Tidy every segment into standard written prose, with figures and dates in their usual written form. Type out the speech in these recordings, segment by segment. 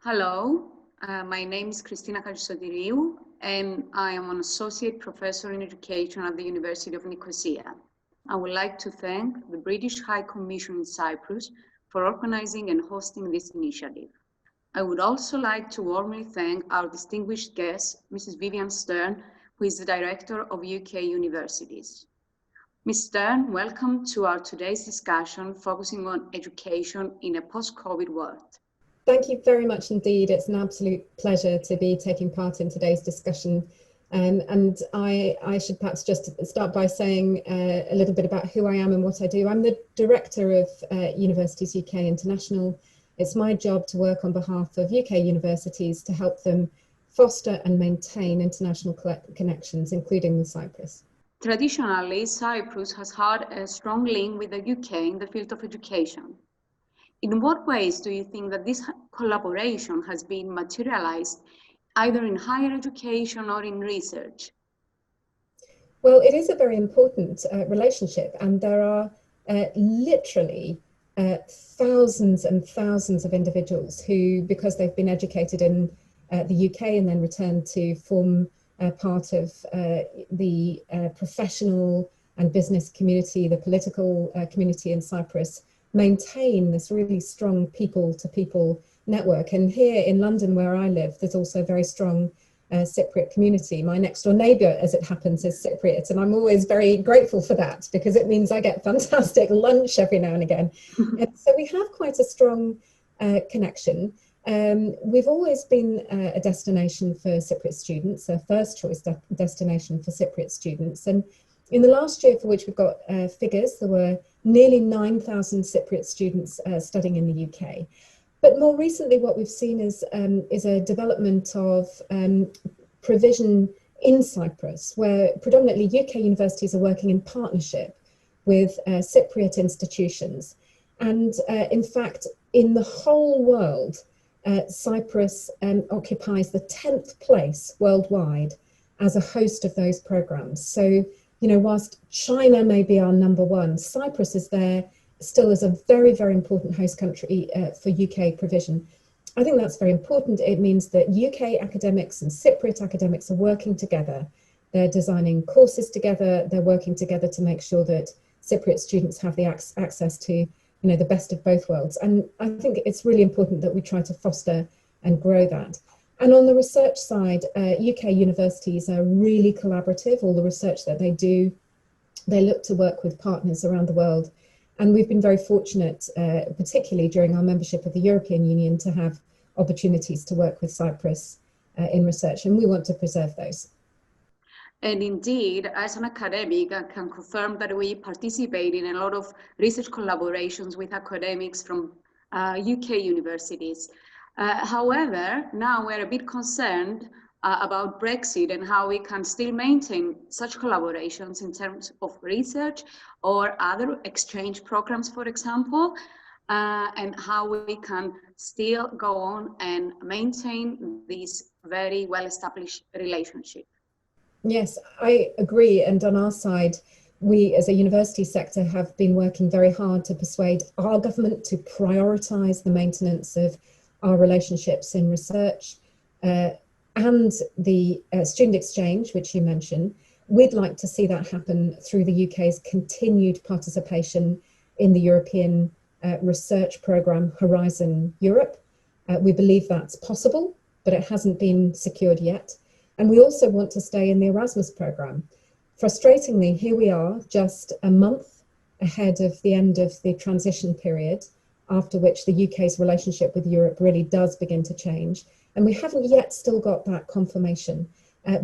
Hello, my name is Christina Kajsodiriou, and I am an associate professor in education at the University of Nicosia. I would like to thank the British High Commission in Cyprus for organizing and hosting this initiative. I would also like to warmly thank our distinguished guest, Mrs. Vivian Stern, who is the Director of UK Universities. Ms. Stern, welcome to our today's discussion focusing on education in a post-COVID world. Thank you very much indeed. It's an absolute pleasure to be taking part in today's discussion. And I should perhaps just start by saying a little bit about who I am and what I do. I'm the director of Universities UK International. It's my job to work on behalf of UK universities to help them foster and maintain international connections, including with Cyprus. Traditionally, Cyprus has had a strong link with the UK in the field of education. In what ways do you think that this collaboration has been materialized, either in higher education or in research? Well, it is a very important relationship, and there are literally thousands and thousands of individuals who, because they've been educated in the UK and then returned to form part of the professional and business community, the political community in Cyprus, maintain this really strong people-to-people network. And here in London, where I live, there's also a very strong Cypriot community. My next door neighbour, as it happens, is Cypriot, and I'm always very grateful for that because it means I get fantastic lunch every now and again. And so we have quite a strong connection. We've always been a destination for Cypriot students, a first choice destination for Cypriot students. And in the last year, for which we've got figures, there were nearly 9,000 Cypriot students studying in the UK. But more recently, what we've seen is a development of provision in Cyprus, where predominantly UK universities are working in partnership with Cypriot institutions. And in fact, in the whole world, Cyprus occupies the 10th place worldwide as a host of those programs. So, you know, whilst China may be our number one, Cyprus is there still as a very, very important host country for UK provision. I think that's very important. It means that UK academics and Cypriot academics are working together. They're designing courses together. They're working together to make sure that Cypriot students have the access to, you know, the best of both worlds. And I think it's really important that we try to foster and grow that. And on the research side, UK universities are really collaborative. All the research that they do, they look to work with partners around the world. And we've been very fortunate, particularly during our membership of the European Union, to have opportunities to work with Cyprus in research, and we want to preserve those. And indeed, as an academic, I can confirm that we participate in a lot of research collaborations with academics from UK universities. However, now we're a bit concerned about Brexit and how we can still maintain such collaborations in terms of research or other exchange programs, for example, and how we can still go on and maintain this very well-established relationship. Yes, I agree. And on our side, we as a university sector have been working very hard to persuade our government to prioritise the maintenance of our relationships in research and the student exchange, which you mentioned. We'd like to see that happen through the UK's continued participation in the European research programme Horizon Europe. We believe that's possible, but it hasn't been secured yet. And we also want to stay in the Erasmus programme. Frustratingly, here we are just a month ahead of the end of the transition period, after which the UK's relationship with Europe really does begin to change. And we haven't yet still got that confirmation,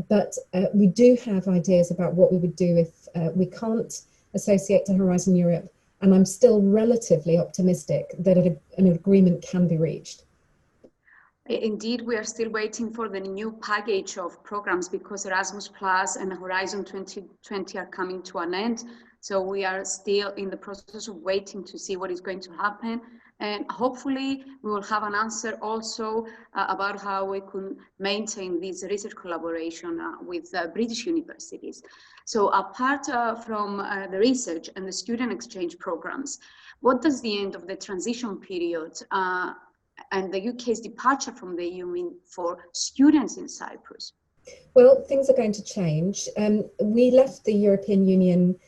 but we do have ideas about what we would do if we can't associate to Horizon Europe. And I'm still relatively optimistic that an agreement can be reached. Indeed, we are still waiting for the new package of programs because Erasmus Plus and Horizon 2020 are coming to an end. So we are still in the process of waiting to see what is going to happen. And hopefully we will have an answer also about how we can maintain this research collaboration with British universities. So apart from the research and the student exchange programs, what does the end of the transition period and the UK's departure from the EU mean for students in Cyprus? Well, things are going to change. We left the European Union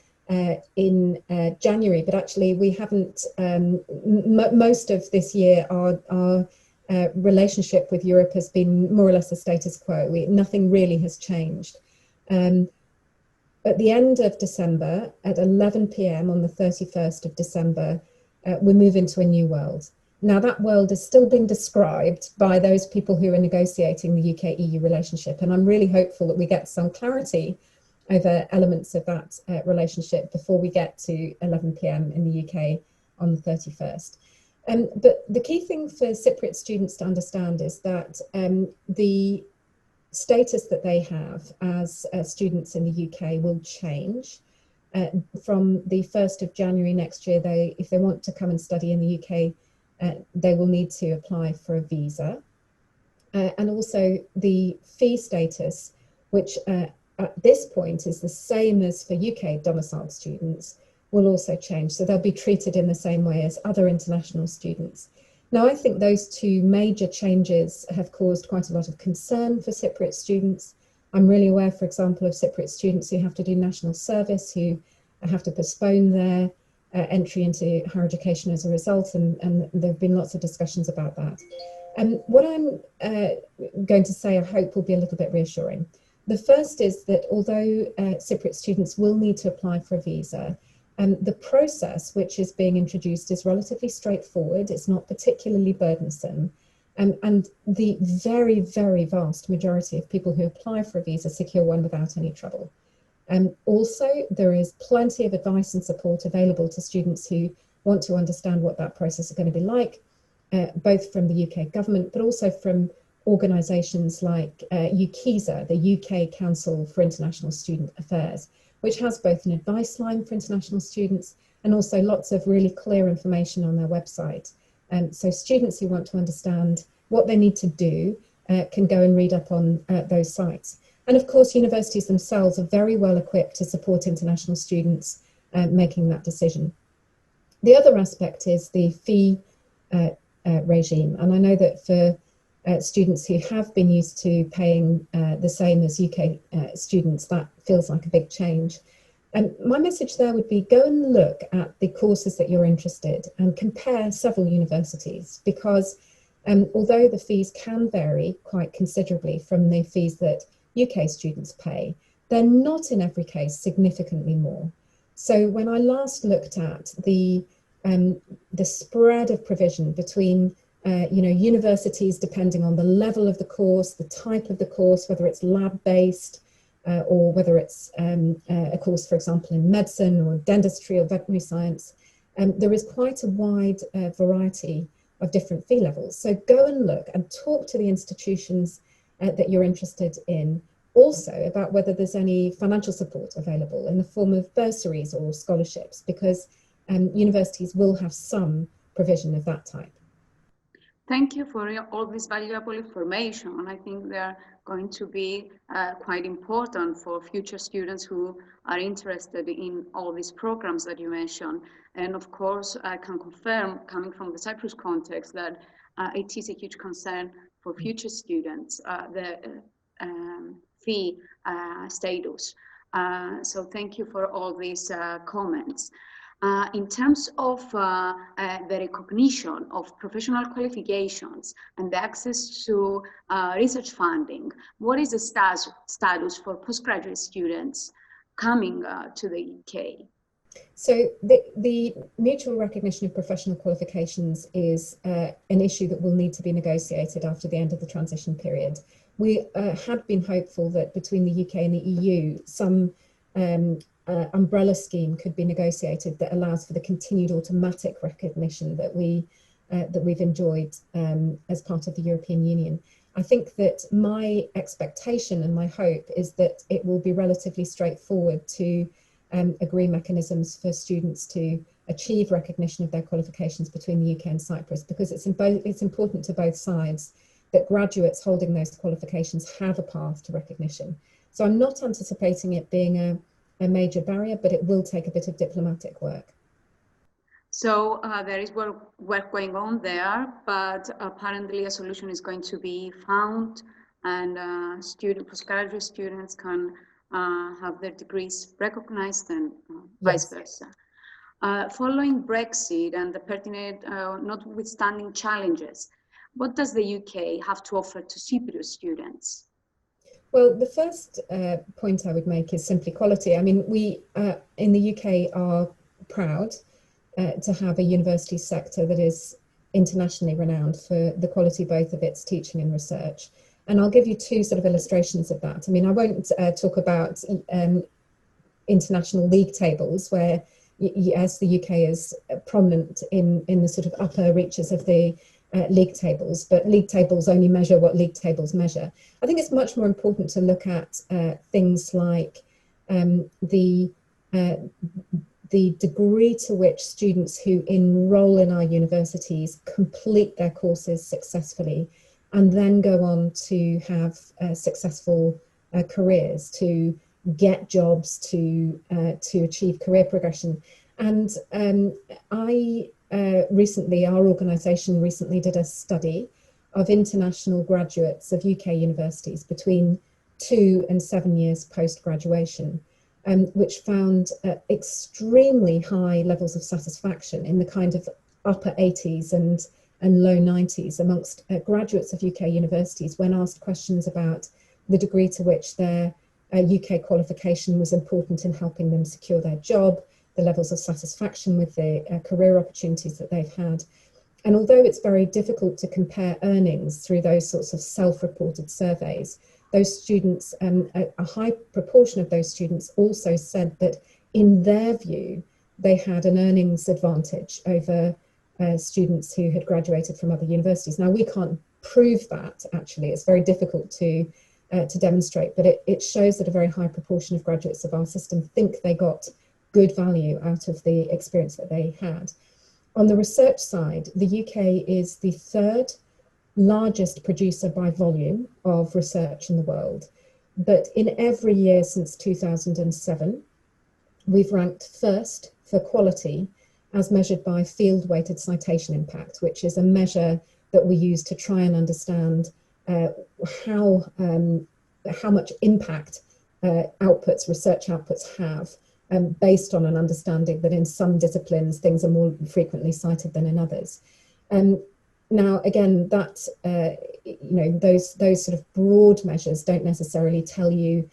in January, but actually we haven't, most of this year, our relationship with Europe has been more or less the status quo. Nothing really has changed. At the end of December, at 11 p.m. on the 31st of December, we move into a new world. Now, that world is still being described by those people who are negotiating the UK-EU relationship, and I'm really hopeful that we get some clarity over elements of that relationship before we get to 11 p.m. in the UK on the 31st. But the key thing for Cypriot students to understand is that the status that they have as students in the UK will change. From the 1st of January next year, if they want to come and study in the UK, they will need to apply for a visa. And also the fee status, which at this point is the same as for UK domiciled students, will also change. So they'll be treated in the same way as other international students. Now, I think those two major changes have caused quite a lot of concern for Cypriot students. I'm really aware, for example, of Cypriot students who have to do national service, who have to postpone their entry into higher education as a result, and there have been lots of discussions about that. And what I'm going to say, I hope, will be a little bit reassuring. The first is that although Cypriot students will need to apply for a visa, the process which is being introduced is relatively straightforward. It's not particularly burdensome. And the very, very vast majority of people who apply for a visa secure one without any trouble. Also, there is plenty of advice and support available to students who want to understand what that process is going to be like, both from the UK government, but also from organisations like UKISA, the UK Council for International Student Affairs, which has both an advice line for international students and also lots of really clear information on their website. So students who want to understand what they need to do can go and read up on those sites. And of course, universities themselves are very well equipped to support international students making that decision. The other aspect is the fee regime. And I know that for students who have been used to paying the same as UK students, that feels like a big change. And my message there would be go and look at the courses that you're interested and compare several universities, because although the fees can vary quite considerably from the fees that UK students pay, they're not in every case significantly more. So when I last looked at the spread of provision between universities, depending on the level of the course, the type of the course, whether it's lab-based or whether it's a course, for example, in medicine or dentistry or veterinary science, there is quite a wide variety of different fee levels. So go and look and talk to the institutions that you're interested in, also about whether there's any financial support available in the form of bursaries or scholarships, because universities will have some provision of that type. Thank you for all this valuable information, and I think they're going to be quite important for future students who are interested in all these programs that you mentioned. And of course, I can confirm, coming from the Cyprus context, that it is a huge concern for future students, the fee status. So thank you for all these comments. In terms of the recognition of professional qualifications and the access to research funding, what is the status for postgraduate students coming to the UK? So the mutual recognition of professional qualifications is an issue that will need to be negotiated after the end of the transition period. We had been hopeful that between the UK and the EU, some umbrella scheme could be negotiated that allows for the continued automatic recognition that we've enjoyed as part of the European Union. I think that my expectation and my hope is that it will be relatively straightforward to agree mechanisms for students to achieve recognition of their qualifications between the UK and Cyprus, because it's important to both sides that graduates holding those qualifications have a path to recognition. So I'm not anticipating it being a major barrier, but it will take a bit of diplomatic work. So there is work going on there, but apparently a solution is going to be found, and postgraduate students can have their degrees recognized, and vice versa. Following Brexit and the pertinent, notwithstanding challenges, what does the UK have to offer to Cypriot students? Well, the first point I would make is simply quality. I mean, we in the UK are proud to have a university sector that is internationally renowned for the quality both of its teaching and research. And I'll give you two sort of illustrations of that. I mean, I won't talk about international league tables where, yes, the UK is prominent in the sort of upper reaches of the league tables, but league tables only measure what league tables measure. I think it's much more important to look at things like the degree to which students who enroll in our universities complete their courses successfully and then go on to have successful careers, to get jobs, to achieve career progression. And our organisation recently did a study of international graduates of UK universities between 2 and 7 years post-graduation, which found extremely high levels of satisfaction in the kind of upper 80s and low 90s amongst graduates of UK universities when asked questions about the degree to which their UK qualification was important in helping them secure their job, the levels of satisfaction with the career opportunities that they've had. And although it's very difficult to compare earnings through those sorts of self-reported surveys, those students, a high proportion of those students also said that in their view, they had an earnings advantage over students who had graduated from other universities. Now, we can't prove that, actually. It's very difficult to demonstrate, but it shows that a very high proportion of graduates of our system think they got good value out of the experience that they had. On the research side, the UK is the third largest producer by volume of research in the world. But in every year since 2007, we've ranked first for quality as measured by field-weighted citation impact, which is a measure that we use to try and understand how much impact research outputs have based on an understanding that in some disciplines things are more frequently cited than in others. Now, again, that those sort of broad measures don't necessarily tell you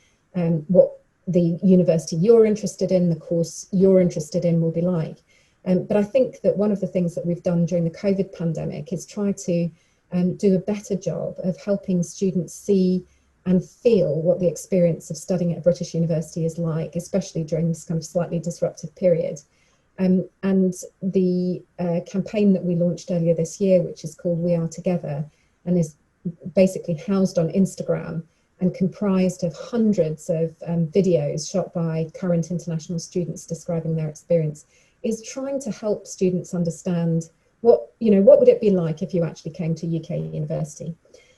what the university you're interested in, the course you're interested in will be like. But I think that one of the things that we've done during the COVID pandemic is try to do a better job of helping students see and feel what the experience of studying at a British university is like, especially during this kind of slightly disruptive period. And the campaign that we launched earlier this year, which is called We Are Together, and is basically housed on Instagram and comprised of hundreds of videos shot by current international students describing their experience, is trying to help students understand what would it be like if you actually came to UK university.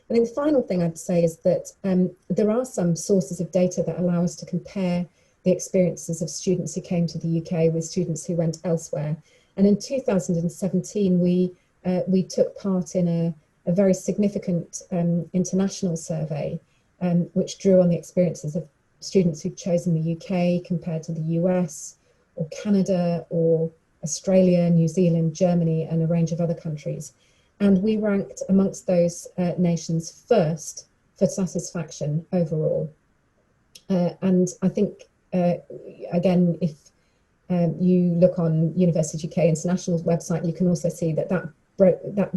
I think the final thing I'd say is that there are some sources of data that allow us to compare the experiences of students who came to the UK with students who went elsewhere. And in 2017, we took part in a very significant international survey, which drew on the experiences of students who'd chosen the UK compared to the US or Canada or Australia, New Zealand, Germany, and a range of other countries. And we ranked amongst those nations first for satisfaction overall. And I think, again, if you look on University UK International's website, you can also see that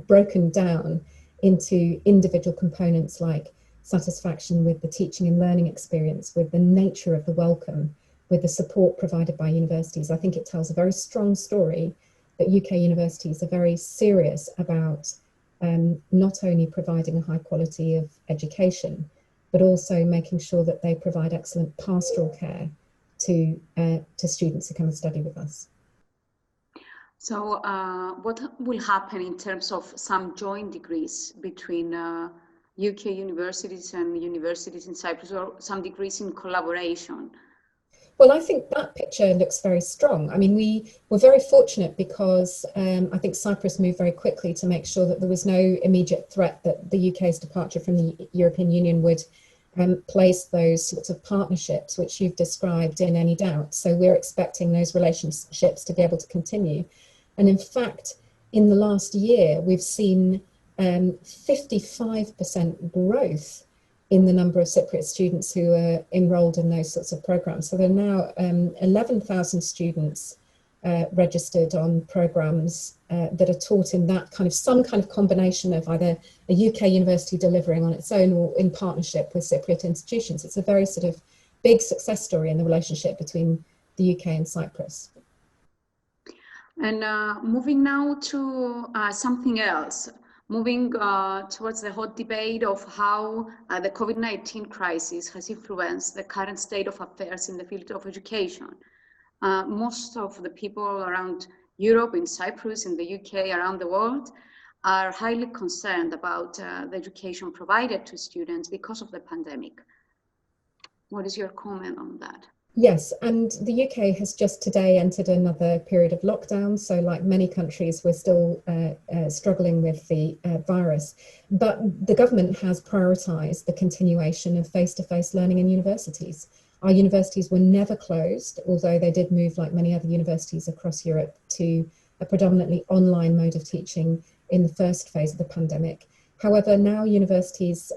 broken down into individual components like satisfaction with the teaching and learning experience, with the nature of the welcome, with the support provided by universities. I think it tells a very strong story that UK universities are very serious about not only providing a high quality of education, but also making sure that they provide excellent pastoral care to students who come and study with us. So what will happen in terms of some joint degrees between UK universities and universities in Cyprus, or some degrees in collaboration? Well, I think that picture looks very strong. I mean, we were very fortunate because I think Cyprus moved very quickly to make sure that there was no immediate threat that the UK's departure from the European Union would place those sorts of partnerships which you've described in any doubt. So we're expecting those relationships to be able to continue. And in fact, in the last year, we've seen 55% growth in the number of Cypriot students who are enrolled in those sorts of programs. So there are now 11,000 students registered on programs that are taught in that kind of some kind of combination of either a UK university delivering on its own or in partnership with Cypriot institutions. It's a very sort of big success story in the relationship between the UK and Cyprus. And moving now to something else. Moving towards the hot debate of how the COVID-19 crisis has influenced the current state of affairs in the field of education. Most of the people around Europe, in Cyprus, in the UK, around the world, are highly concerned about the education provided to students because of the pandemic. What is your comment on that? Yes, and the UK has just today entered another period of lockdown. So like many countries, we're still struggling with the virus. But the government has prioritised the continuation of face-to-face learning in universities. Our universities were never closed, although they did move, like many other universities across Europe, to a predominantly online mode of teaching in the first phase of the pandemic. However, now universities'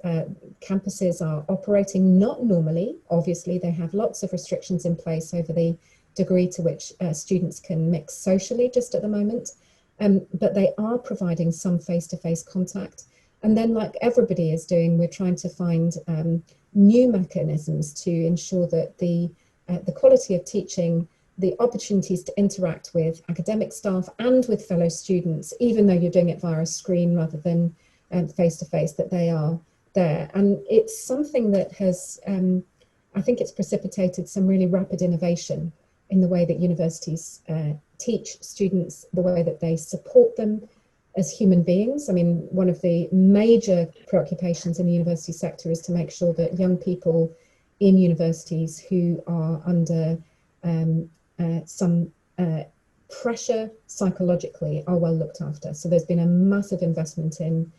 campuses are operating not normally. Obviously, they have lots of restrictions in place over the degree to which students can mix socially just at the moment, but they are providing some face-to-face contact. And then, like everybody is doing, we're trying to find new mechanisms to ensure that the quality of teaching, the opportunities to interact with academic staff and with fellow students, even though you're doing it via a screen rather than face-to-face, that they are there. And it's something that has, I think it's precipitated some really rapid innovation in the way that universities teach students, the way that they support them as human beings. I mean, one of the major preoccupations in the university sector is to make sure that young people in universities who are under some pressure psychologically are well looked after. So there's been a massive investment in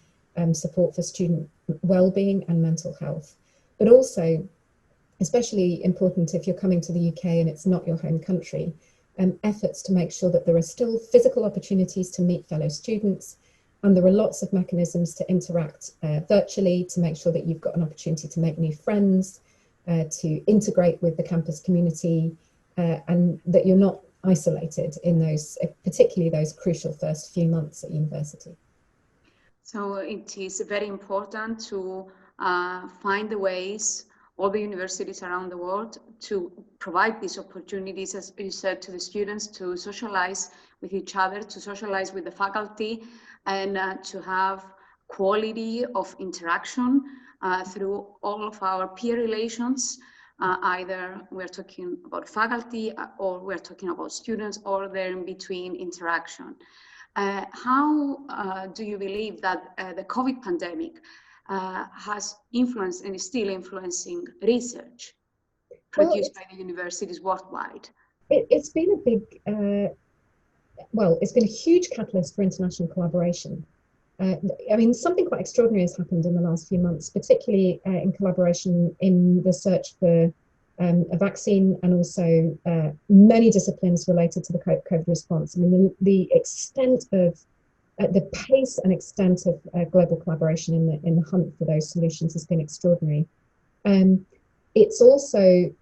support for student well-being and mental health, but also, especially important if you're coming to the UK and it's not your home country, efforts to make sure that there are still physical opportunities to meet fellow students, and there are lots of mechanisms to interact virtually to make sure that you've got an opportunity to make new friends, to integrate with the campus community, and that you're not isolated in those, particularly those crucial first few months at university. So it is very important to find the ways, all the universities around the world, to provide these opportunities, as you said, to the students to socialize with each other, to socialize with the faculty, and to have quality of interaction through all of our peer relations. Either we're talking about faculty or we're talking about students, or they're in between interaction. How do you believe that the COVID pandemic has influenced and is still influencing research produced by the universities worldwide? It's been a big, it's been a huge catalyst for international collaboration. I mean, something quite extraordinary has happened in the last few months, particularly in collaboration in the search for a vaccine, and also many disciplines related to the COVID response. I mean, the extent of, the pace and extent of global collaboration in the hunt for those solutions has been extraordinary. It's also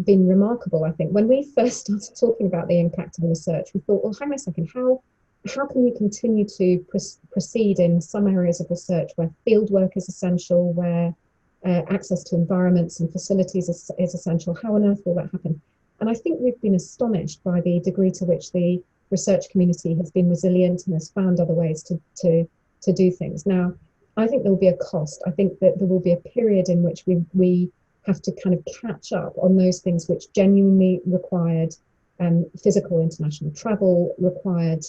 been remarkable, I think. When we first started talking about the impact of research, we thought, well, hang on a second, how can you continue to proceed in some areas of research where field work is essential, where access to environments and facilities is essential? How on earth will that happen? And I think we've been astonished by the degree to which the research community has been resilient and has found other ways to do things. Now, I think there will be a cost. I think that there will be a period in which we have to kind of catch up on those things which genuinely required physical international travel, required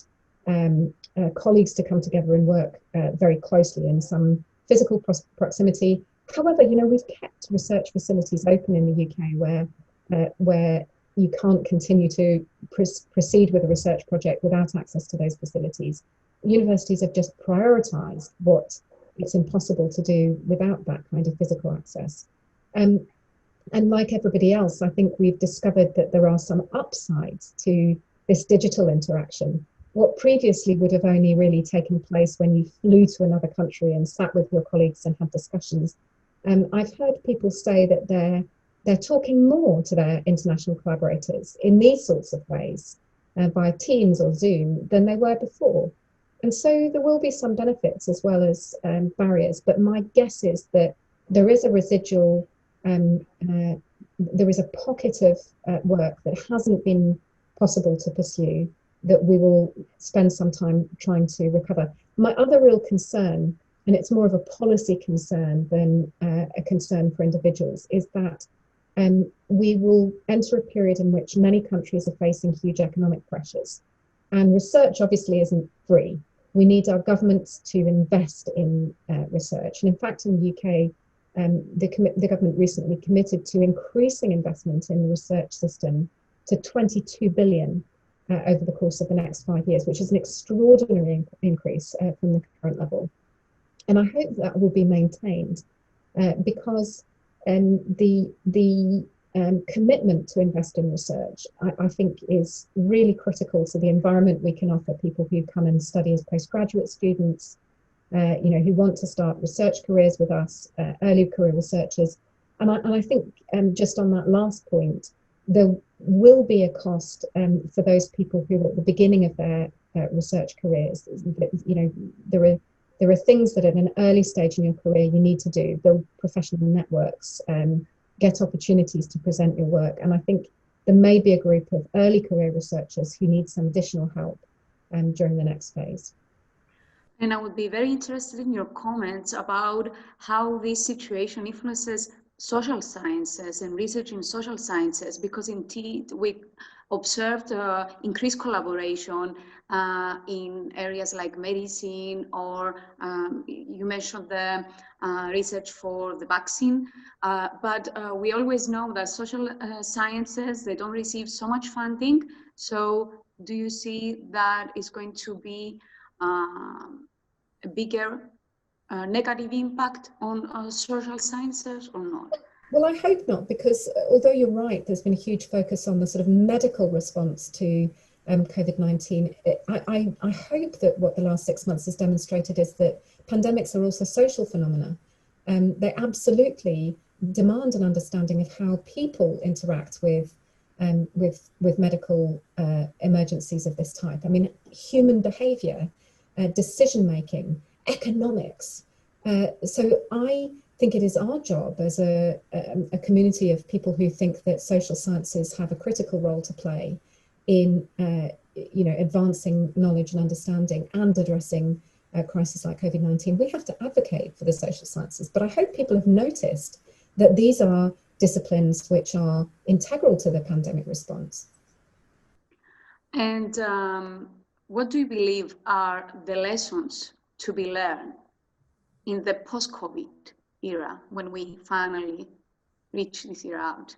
colleagues to come together and work very closely in some physical proximity. However, you know, we've kept research facilities open in the UK where you can't continue to proceed with a research project without access to those facilities. Universities have just prioritized what it's impossible to do without that kind of physical access. And like everybody else, I think we've discovered that there are some upsides to this digital interaction. What previously would have only really taken place when you flew to another country and sat with your colleagues and had discussions. I've heard people say that they're talking more to their international collaborators in these sorts of ways, via Teams or Zoom, than they were before. And so there will be some benefits as well as barriers, but my guess is that there is a residual, there is a pocket of work that hasn't been possible to pursue that we will spend some time trying to recover. My other real concern, and it's more of a policy concern than a concern for individuals, is that we will enter a period in which many countries are facing huge economic pressures. And research obviously isn't free. We need our governments to invest in research. And in fact, in the UK, the government recently committed to increasing investment in the research system to 22 billion over the course of the next 5 years, which is an extraordinary increase from the current level. And I hope that will be maintained because the commitment to invest in research, I think, is really critical to the environment we can offer people who come and study as postgraduate students, who want to start research careers with us, early career researchers. And I think just on that last point, there will be a cost for those people who are at the beginning of their research careers. There are things that at an early stage in your career you need to do: build professional networks, get opportunities to present your work. And I think there may be a group of early career researchers who need some additional help during the next phase. And I would be very interested in your comments about how this situation influences social sciences and research in social sciences, because indeed we observed increased collaboration in areas like medicine, or you mentioned the research for the vaccine, but we always know that social sciences, they don't receive so much funding. So do you see that is going to be a bigger negative impact on social sciences or not? Well, I hope not, because although you're right, there's been a huge focus on the sort of medical response to COVID-19. I hope that what the last 6 months has demonstrated is that pandemics are also social phenomena. They absolutely demand an understanding of how people interact with medical emergencies of this type. I mean, human behavior, decision-making, economics. So I think it is our job as a community of people who think that social sciences have a critical role to play in advancing knowledge and understanding and addressing a crisis like COVID-19. We have to advocate for the social sciences, but I hope people have noticed that these are disciplines which are integral to the pandemic response. And what do you believe are the lessons to be learned in the post-COVID era, when we finally reach this era out?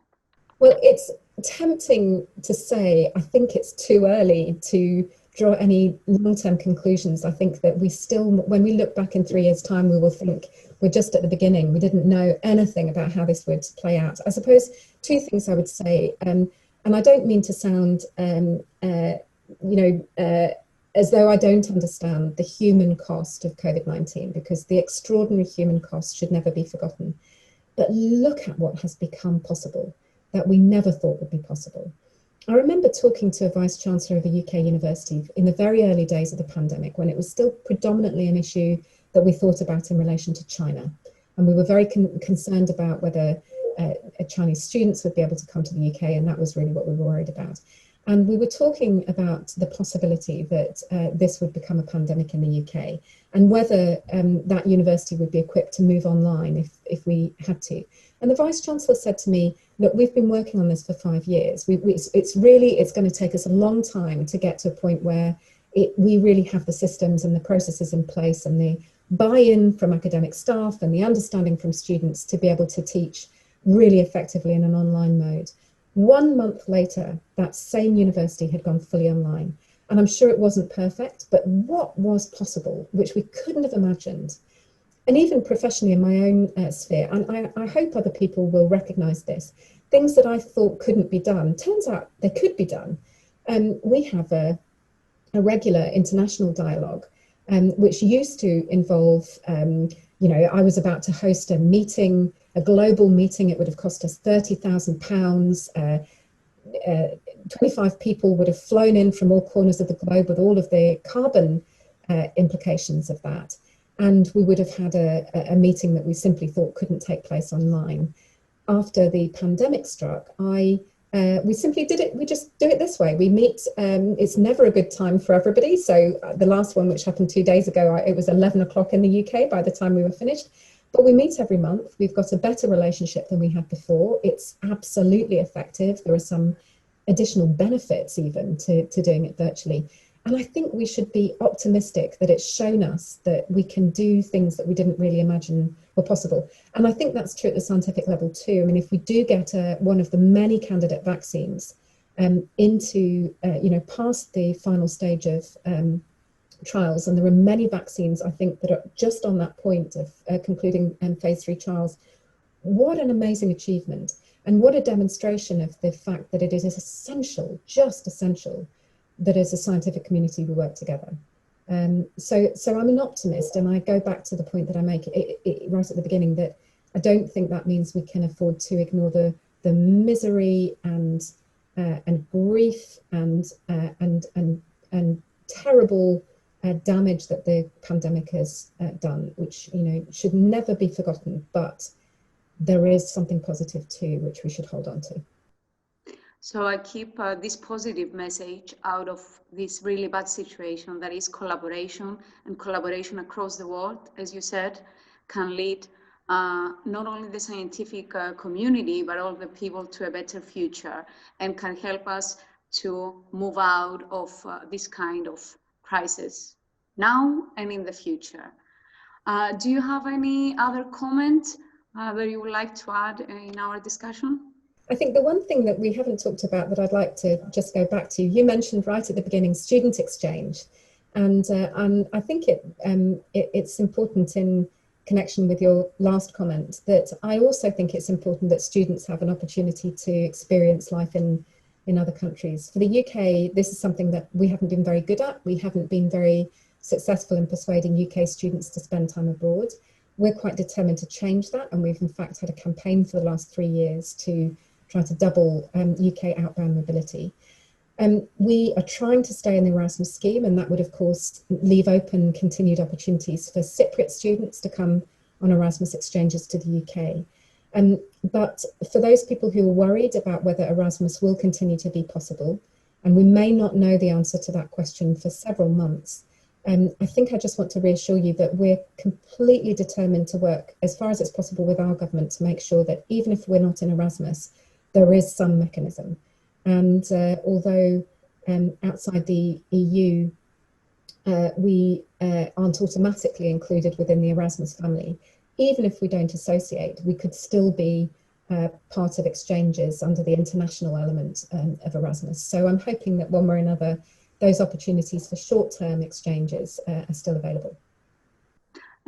Well, it's tempting to say, I think it's too early to draw any long-term conclusions. I think that we still, when we look back in 3 years' time, we will think we're just at the beginning. We didn't know anything about how this would play out. I suppose two things I would say, and I don't mean to sound, as though I don't understand the human cost of COVID-19, because the extraordinary human cost should never be forgotten. But look at what has become possible that we never thought would be possible. I remember talking to a vice chancellor of a UK university in the very early days of the pandemic, when it was still predominantly an issue that we thought about in relation to China. And we were very concerned about whether Chinese students would be able to come to the UK, and that was really what we were worried about. And we were talking about the possibility that this would become a pandemic in the UK, and whether that university would be equipped to move online if we had to. And the Vice Chancellor said to me, look, we've been working on this for 5 years. It's going to take us a long time to get to a point where we really have the systems and the processes in place, and the buy-in from academic staff and the understanding from students to be able to teach really effectively in an online mode. 1 month later, that same university had gone fully online. And I'm sure it wasn't perfect, but what was possible, which we couldn't have imagined, and even professionally in my own sphere, and I hope other people will recognize this, things that I thought couldn't be done, turns out they could be done. We have a regular international dialogue, which used to involve, I was about to host a meeting, a global meeting. It would have cost us £30,000. 25 people would have flown in from all corners of the globe with all of the carbon implications of that. And we would have had a meeting that we simply thought couldn't take place online. After the pandemic struck, we simply did it. We just do it this way. We meet. It's never a good time for everybody. So the last one, which happened 2 days ago, it was 11 o'clock in the UK by the time we were finished. But we meet every month. We've got a better relationship than we had before. It's absolutely effective. There are some additional benefits even to doing it virtually. And I think we should be optimistic that it's shown us that we can do things that we didn't really imagine were possible. And I think that's true at the scientific level too. I mean, if we do get one of the many candidate vaccines into, past the final stage of trials, and there are many vaccines, I think, that are just on that point of concluding phase 3 trials, what an amazing achievement. And what a demonstration of the fact that it is essential, just essential, that as a scientific community we work together. So I'm an optimist, and I go back to the point that I make right at the beginning, that I don't think that means we can afford to ignore the misery and grief and terrible damage that the pandemic has done, which should never be forgotten. But there is something positive too, which we should hold on to. So I keep this positive message out of this really bad situation, that is collaboration, and collaboration across the world, as you said, can lead not only the scientific community, but all the people to a better future, and can help us to move out of this kind of crisis now and in the future. Do you have any other comment that you would like to add in our discussion? I think the one thing that we haven't talked about that I'd like to just go back to, you mentioned right at the beginning, student exchange. And I think it's important in connection with your last comment that I also think it's important that students have an opportunity to experience life in other countries. For the UK, this is something that we haven't been very good at. We haven't been very successful in persuading UK students to spend time abroad. We're quite determined to change that, and we've in fact had a campaign for the last 3 years to try to double UK outbound mobility. We are trying to stay in the Erasmus scheme, and that would of course leave open continued opportunities for Cypriot students to come on Erasmus exchanges to the UK. But for those people who are worried about whether Erasmus will continue to be possible, and we may not know the answer to that question for several months, I think I just want to reassure you that we're completely determined to work as far as it's possible with our government to make sure that even if we're not in Erasmus, there is some mechanism. And although outside the EU, we aren't automatically included within the Erasmus family, even if we don't associate, we could still be part of exchanges under the international element of Erasmus. So I'm hoping that one way or another, those opportunities for short-term exchanges are still available.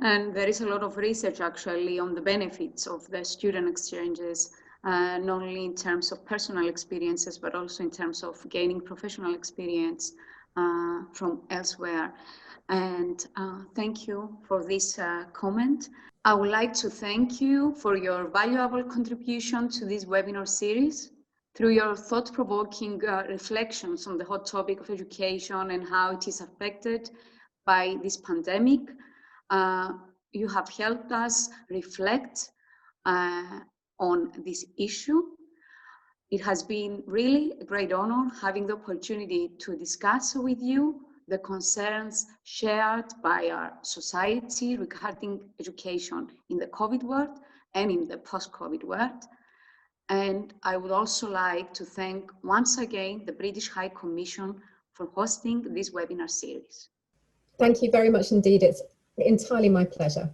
And there is a lot of research actually on the benefits of the student exchanges, not only in terms of personal experiences, but also in terms of gaining professional experience from elsewhere. And thank you for this comment. I would like to thank you for your valuable contribution to this webinar series. Through your thought-provoking reflections on the hot topic of education and how it is affected by this pandemic, you have helped us reflect on this issue. It has been really a great honor having the opportunity to discuss with you the concerns shared by our society regarding education in the COVID world and in the post-COVID world. And I would also like to thank once again the British High Commission for hosting this webinar series. Thank you very much indeed. It's entirely my pleasure.